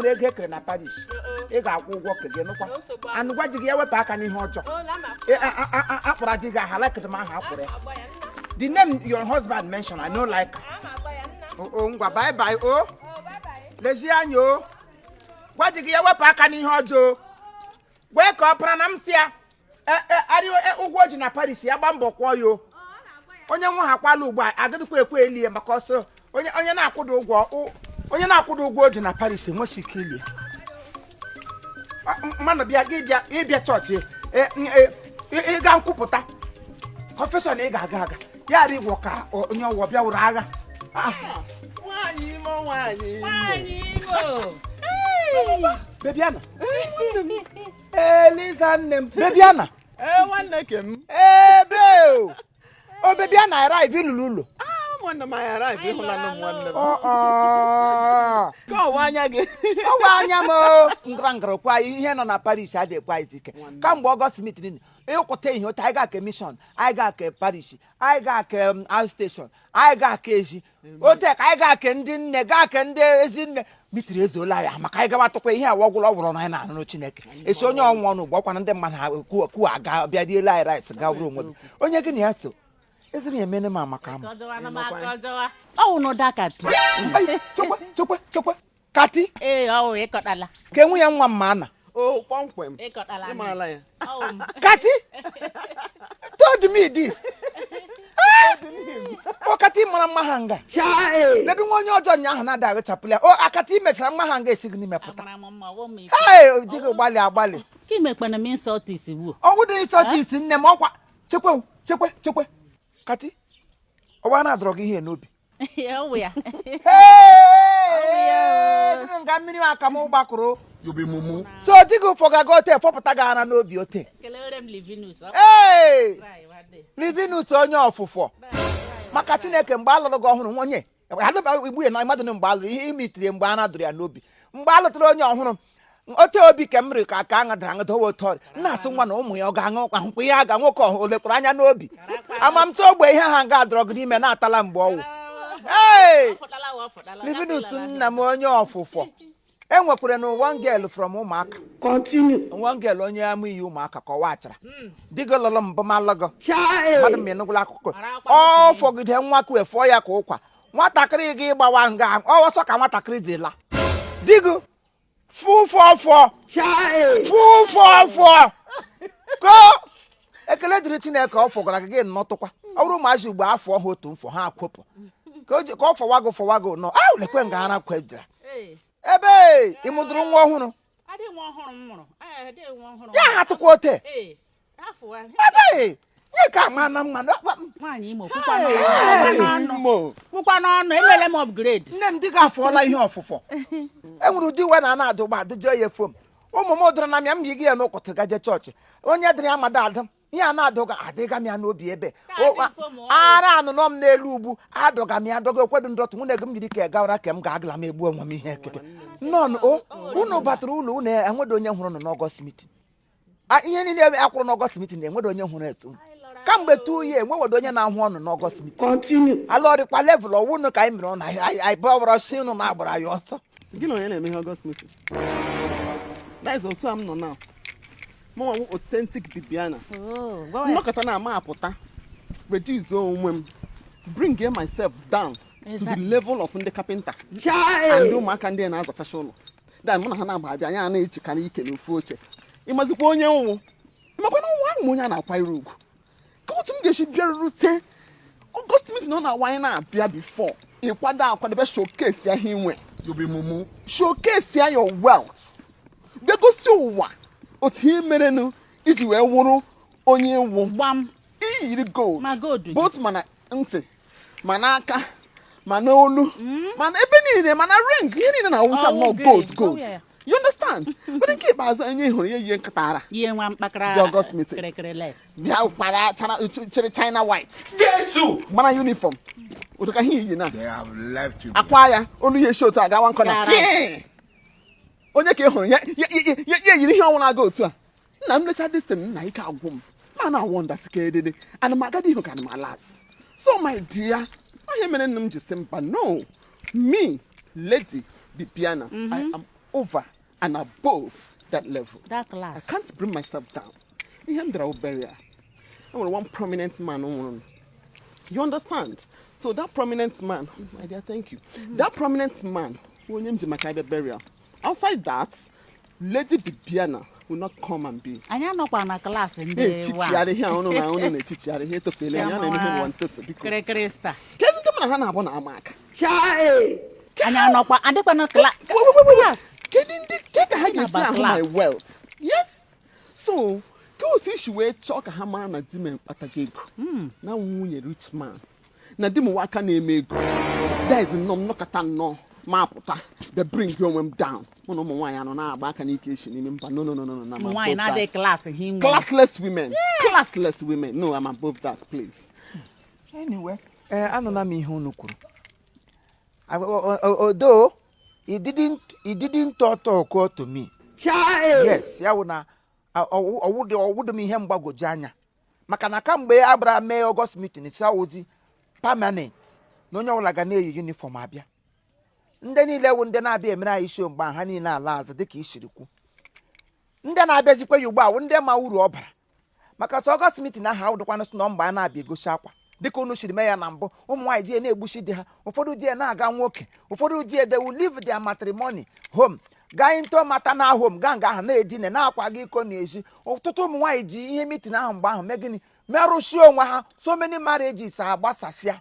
enwere ego ekere na Paris ị ga-akwụ ụgwọ ka gị nụkwa anụ gwa ji gị ewepụ aka n'ihe ọjọọ akpọrọ di gị aha like m aha akpọrọ ya the name your husband mentioned I no like ngwa bye bye o lezie anya o gwa ji gị ewepụ aka n'ihe ọjọọ gwee ka ọ pụra na m si ya arịọ ụgwọ ji na Paris ya gba mbọ kwụọ ya o onye nwa ha kwala ugbu a agadịkwa ekwe elie maka ọsọ onye na-akwụdo ụgwọ ji na Paris enweghị ike ilie mmanụ ịbịa chọọchị ịga nkwupụta confession ị ga-aga ya ara ịgwọ ka onye ọwụwa bịa wụrụ agha nwaanyị Imo Babiana Eliza nne m Babiana nwanne kem ebe o Babiana arrive ilulu ụlọ nwanne m anyị arrive ịhụla nụ nwanne m ka ọwa anya gị ọwa anya m ngara kwa ihe nọ na Paris adịkwa izike kamgbe August meeting ịkwụta ihe otu anyị ga-ake mission anyị ga-ake Paris anyị ga-ake out station anyị ga-ake ezi otu ka anyị ga-ake ndị nne ga-ake ndị ezi nne mitiri ezuola ya maka anyị gawa tụkwa ihe awọgwụrụ ọgwụrụ na anyị na-anụ Chineke esi onye ọnwụọ n'ugbo ọkwana ndị mmadụ ha kwu aga bịa riela anyị rice ga wuru onwe gị onye gị na ya so ezigbo emene m amaka m chekwa kati ka enwe ya nwa mma ana kpọmkwem ịmarala ya kati told me this kati mara mma ha nga ledu nwa onye ọjọọ nya ahụ na-adagụ chapụla akati mechara mma ha nga esighị n'ime pụta jighị agbalị ọgwụ dị insọtis nne m ọkwa chekwe kati ọwa na-adọrọ gị ihe n'obi nga mmiri aka m gbakụrụ so di gị ụfọ gaga ote fọpụta gị ara n'obi ote Livinus onye ọfụfọ maka Chineke mgbe alụrụ gị ọhụrụ nwonye igbu ya na mmadụ na mgbe alụrụ ihe ime itiri mgbe a na-adụrụ ya n'obi mgbe alụtara onye ọhụrụ ote obi ka m riri ka aka aṅadara aṅadowe otu ọrịa na-asụ nwa na ụmụ ya ọ ga-aṅụ ahụkwa ihe a ga nwoke ọhụ olekwara anya n'obi amamsị ogbe ihe ha nga adọrọ gị n'ime na-atala mgbe ọnwụ Livinus nna m onye ọfụfọ enwekwara na one girl from ụmụaka one girl onye ama iyi ụmụaka ka ọ wachara digo lọlọ mbụ malọgọ mmadụ m enugwula akụkọ ọ fọgide nwa kwe fọọ ya ka ụkwa nwatakịrị gị gbawa nga ọsọ ka nwatakịrị jiri digo fụfọfọ ko ekele dịrị Chineke ọ fọgara gị nnọtụkwa ọ bụrụ ụmụazị ugbo afọ ha otu mfọ ha akwụpụ ka ọ fọwago nọ lekwe nga ara kwejira ebe ịmụdụrụ nwa ọhụrụ ya ha tụkwa ote ebe nye ka ma na mmanụ nne m dị ga-afọọla ihe ọfụfọ enwere ụdị iwe na na-adụ ụgbọ adịjọ ya efom ụmụ m dụrụ na m ya m yi gị ya n'ụkọtụ gaje chọọchị onye dịrị ya mmadụ adị ihe a na-adụga adịga m ya n'obi ebe ara anụnọ m n'elu ugbu adọga m ya doga okwedu ndọtụ nwunye gị m yiri ka gawara ka m ga-agala m egbu onwe m ihe ekeke nnọọ unu batara ụlọ unu enwedo onye hụrụ nọ n'Ọgọst mitin ihe niile akwụrụ n'Ọgọst mitin enwedo onye hụrụ etu kamgbe 2 years enwewedo onye na-ahụ ọnụ n'Ọgọst mitin alọrịkwa level ọwụnụ ka anyị mere ọnụ anyị bọbara si unu na-agbara ya ọsọ gị na onye na-eme ihe Ọgọst mitin that's otu a m nọ now mụnwa nwe authentic Babiana nnọkọta na-ama apụta reduce onwe m bring myself down to the level of ndị kapịnta and ụmụaka ndị na-azachacha ụlọ dan mụ na ha na-agba abịa anya na-ejikarị ike n'ofu oche ịmazikwa onye nwụ ịmakwa na nwa ahụ onye a na-akwanyere ugwu ka otu m ga-esi bịarute August meeting ọ na-awanye na-abịa before ịkwado akwadebe showcase ya ihe inwe showcase ya your wealth bịagosi ụwa otu ihe merenụ iji wee wụrụ onye nwụ iyiri gold both mana ntị mana aka mana olu mana ebe niile mana ring ihe niile na-awụcha nnọọ gold you understand but nke ikpeazụ onye hụrụ ya ihe nkịta ara the August meeting bịa kpara chere China white mana uniform otu ka ihe iyi na akwa ya olu ya esi otu agawa nkọ na onye ka ị hụrụ ya yiri ihe ọnwụ na-aga otu a nna m lecha destin na ike agwụ m ma na-awọ ndasị edede ana m agadi ihu ka na m alas so my dear onye mere nna m ji sị mba no me lady Babiana I am over and above that level. That class. I can't bring myself down. I want one prominent man. You understand? So that prominent man, my dear, thank you. That prominent man will name the burial. Outside that, Lady Babiana will not come and be. I know na class in Hey, the Chichi, I here, I know, Chichi, I here to fail. I know one to fail. Krista. Doesn't come on a hana mark. I know and they not class. Yes. Get my wealth. Yes. So, go to issue where chalk a hammer and a demon at a gig. Now, when you're a rich man. Nadimu waka na emego. There is no no maputa. They bring you down. No why no na back and education in no. Why not the class him? Classless women. Yeah. Classless women. No, I'm above that, please. Anyway, I don't know me who no kuru. Although he didn't talk to me. Yes, ya wuna would me hem bago janya. Makana kambe Abra May August meeting is Saudi permanent. No nya wala gane uniform abia. Ndeni le wunde na abia emira issue mba hani na alaza dika ishiriku. Nde na abia zikwa yugba wunde ma uru obara. Maka so August meeting na ha wudukwa no so mba na abia gosi akwa. Dika unu shiri me ya na mbo umu nwaanyị die na egbushi di ha. Ụfọdụ die na aga nwoke. Ụfọdụ die they will leave their matrimony home. Going to maternal home ganga ha na edine na akwa gị iko na ezi. Ọtụtụ ụmụ nwaanyị ji ihe meeting ahụ mgbe ahụ megini merụshi onwe ha. So many marriages agbasasịa.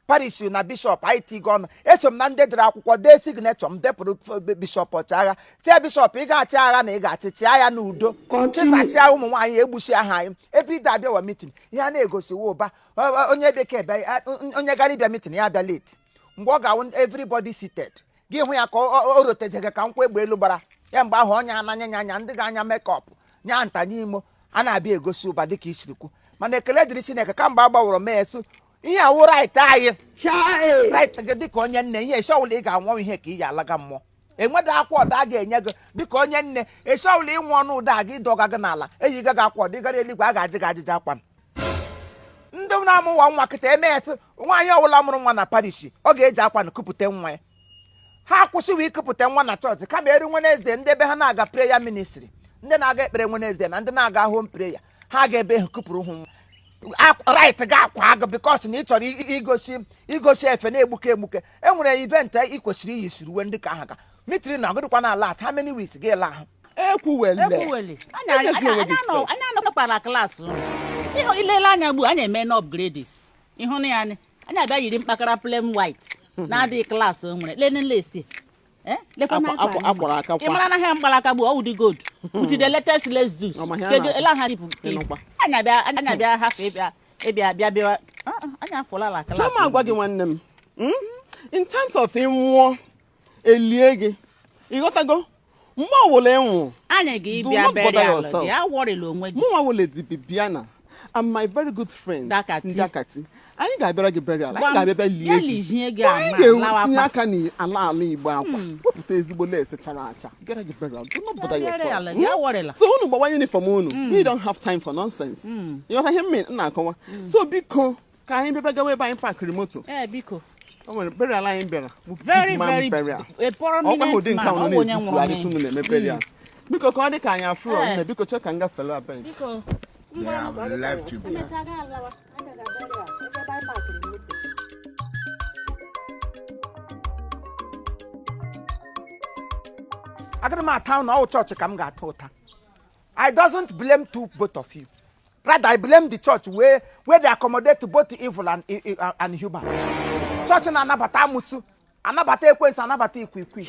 Parish na bishop IT gone. Esom na ndị dere akwụkwọ dee signature m depụrụ bishop ọchagha. Si bishop ị ga-achị agha na ị ga-achịchị agha n'udo. Chisasịa ụmụ nwaanyị egbushi aha anyị. Every day abịa wa meeting. Ihe na-egosi ụba. Onye bekee bịa onye gara ịbịa meeting ya bịa late. Mgbe ọ ga everybody seated. Gị hụ ya ka o rotejege ka nkwa egbe elu gbara. Ya mgbe ahụ onye ananya anya ndị ga-anya makeup nya ntanye imo a na-abịa egosi ụba dịka isirikwu. Mana ekele dịrị Chineke ka mgbe agbaworo meesu ihe awụ right anyị. Right gị dịka onye nne ihe eshọwụla ị ga-anwụ ihe ka ị ya alaga mmụọ. Enweda akwa ọda a ga-enye gị dịka onye nne eshọwụla ịnwụ ọnụ ụda gị dọga gị n'ala eyi gị akwa ọdị gara eluigwe a ga-ajị gị ajịja akwa. Ndị na-amụ nwa kịta emesị nwaanyị ọbụla mụrụ nwa na parish ọ ga-eji akwa na kupụta nwa ya. Ha kwụsịrị ikupụta nwa na chọọchị kama eri Wednesday ndị ebe ha na-aga prayer ministry ndị na-aga ekpere Wednesday na ndị na-aga home prayer ha ga-ebe ha kupụrụ hụ right ga-akwa agụ because na ị chọrọ igosi efe na-egbuke enwere event ị kwesịrị iyi siri uwe ndị ka aha ga mitri na ọgụdịkwa na last how many weeks ga-ele ahụ ekwuwele anya nọkwara klaasị ihe ilele anya gbu anya eme na upgrades ịhụ na ya anya abịa yiri mkpakara plain white na-adịghị klaasị o nwere lenelesi akwara aka kwa ịmara na ha mgbalaka gbu ọwụ dị gold with the latest let's do kedu ele ha ripụ anya bịa hafụ ịbịa anya afọla la klaasị chọma agwa gị nwanne m in terms of ịnwụọ elie gị ịghọtago mgbe ọwụla ịnwụ anya gị bịa burial gị awọrịla onwe gị mụ nwa wụle di Babiana and my very good friend Ndakati anyị ga-abịara gị burial anyị ga-abịa lie gị anyị ga-etinye aka n'ala Igbo akwa wepụta ezigbo lace chara acha bịara gị burial do not bother yourself so unu gbawa uniform unu we don't have time for nonsense ịghọta ihe mme na-akọwa so biko ka anyị bịaba gawa ebe anyị fakịrị moto biko o nwere burial anyị bịara very burial a prominent man ọ onye nwụrụ na-eme burial biko ka ọ dị ka anyị afro nne biko chọ ka ngafele abịa biko Yeah, I would love to be. I got my town all church come got tota. I doesn't blame both of you. Rather, I blame the church where they accommodate to both evil and human. Church na anabata musu, anabata ekwensu, anabata ikwikwi.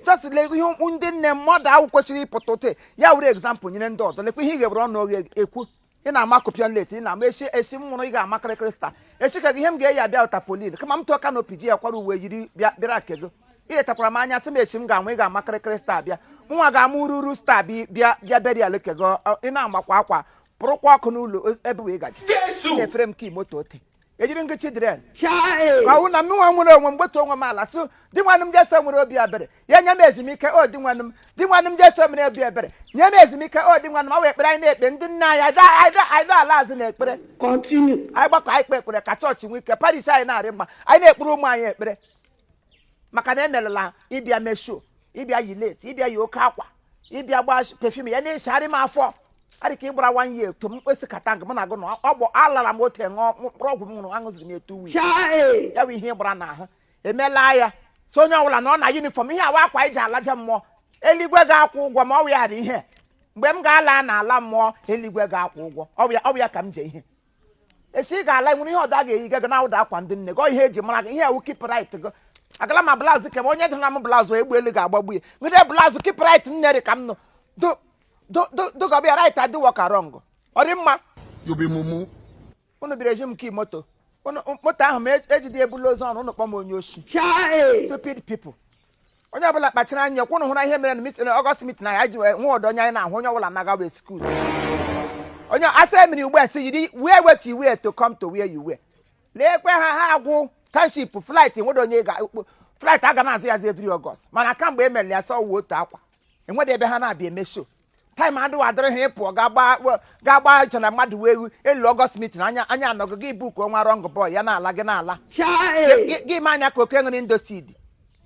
Just like you unde ne mother awu kwesiri potote. Ya were example nyine ndo odo. Lekwe hige bro no ekwu. Ị na-ama kopian late, ị na-ama esi mmụrụ ị ga-ama krịsta. Echi ka ihe m ga-eyi abịa utapolin. Kama m tụọ kanopi ji akwara uwe yiri bịara kego. Ihe takwara m anya sị m echi m ga-anwe ị ga-ama krịsta abịa. Nwa ga-ama ururu star bịa burial kego. Ị na-amakwa akwa pụrụkwa ọkụ n'ụlọ ebe wee gaji. Efere m ka imoto ote. Ejiri ngị chidren. Ka na m nwa nwere onwe mgbetu onwe m ala so di nwanne m jesa nwere obi abere. Ya nye m ezimike o di nwanne m jesa nwere obi abere. Nye m ezimike o di nwanne m awa ekpere anyị na-ekpe ndị nna anyị anyị ala azụ na ekpere. Continue. Anyị gbakọ anyị kpe ekpere ka chọọchị nwee ike parish anyị na-arị mma. Anyị na-ekpere ụmụ anyị ekpere. Maka na emelela ịbịa mesho. ịbịa yi lace ịbịa yi oke akwa ịbịa gba perfume ya na-eshigharị m afọ adị ka ị gbara 1 year to m kwesị kata nke m na-agụ na ọgbọ alara m ote ṅụọ mkpụrụ ọgwụ m ṅụrụ aṅụziri m etu wi ya bụ ihe gbara n'ahụ emela ya so onye ọbụla na ọ na yunifọm ihe awa akwa iji alaja mmụọ eluigwe ga-akwụ ụgwọ ma ọ wụ ya dị ihe mgbe m ga-ala n'ala mmụọ eluigwe ga-akwụ ụgwọ ọ bụ ya ka m je ihe echi ị ga-ala nwere ihe ọdọ a ga-eyi gị na ụda akwa ndị nne gị ihe eji mara gị ihe ewu keep right gị agala ma blaụzụ kem onye dịra m blaụzụ egbe elu ga-agbagbu ya ngide blaụzụ keep right nne dị ka m nọ dogọbịa right adịwọ ka rọng ọ dị mma unu biri eji m nke moto moto ahụ ma ejide ebula ozu ọnụ unu kpọ m onye oshi stupid people onye ọbụla kpachara anya kwụnụ hụra ihe mere na mitin ọgọst mitin na ya ji nwa ọdọ onye anyị na-ahụ onye ọbụla na-agawa eskuul onye asa emiri ugbu a si yiri wee wetu iwe to come to where you were leekwe ha agwụ township flight nwere onye flight aga na-azụ ya every August mana kamgbe e mere ya sọ uwe otu akwa enwede ebe ha na-abịa eme show time adịghị adịrị ha ịpụ ga-agba iche na mmadụ wee ewu elu August meeting anya anọgị gị buku ọnwa rọng boy ya na-ala gị na-ala gị ma anya ka oke nri ndosid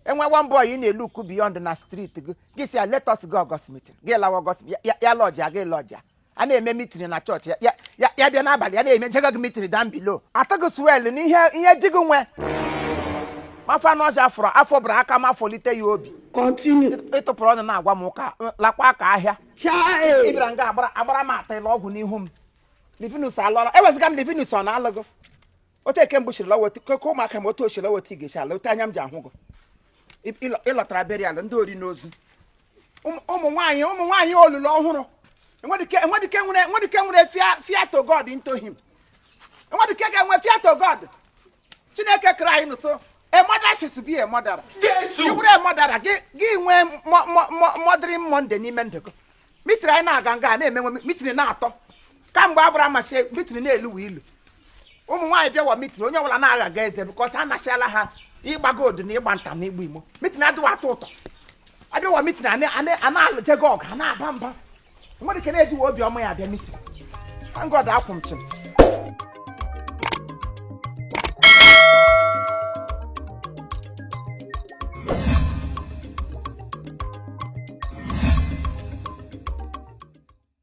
enwe one boy ị na-elu uku beyond na street gị si ya let us go August meeting gị lawa August ya lọja gị lọja a na-eme meeting na chọọchị ya bịa n'abalị ya na-eme jega gị meeting down below atagị swel na ihe ji gị nwe mafa na ọja afọ bụrụ aka ma folite ya obi ịtụpụrụ ọnụ na-agwa m ụka lakwa aka ahịa ịbịara nga agbara m atịla ọgwụ n'ihu m Livinus alọrọ eweziga m Livinus ọ na-alụgo otu eke mgbuchiri lọwoti keke ụmụaka m otu ochiri lọwoti ga-esi ala otu anya m ji ahụ gị ịlọtara berial ndị ori n'ozu ụmụ nwaanyị olulu ọhụrụ enwedike nwere fear to God into him enwedike ga-enwe fear to God Chineke kere anyị nso a mother should be a mother. You were a mother. Give me mothering Monday n'ime ndụ. Mitri anyị na-aga na-eme mitri na-atọ kamgbe Abraham mashe mitri na-elu ilu ụmụ nwaanyị bịawa mitri onye ọbụla na-aga eze because a nashiala ha ịgbago odu na ịgba nta na igbu imo mitri adịwa atọ ụtọ abịawa mitri a na-alụjego ọgụ a na-aba mba nwere ike na-ejiwe obi ọma ya abịa mitri God akwụ m chim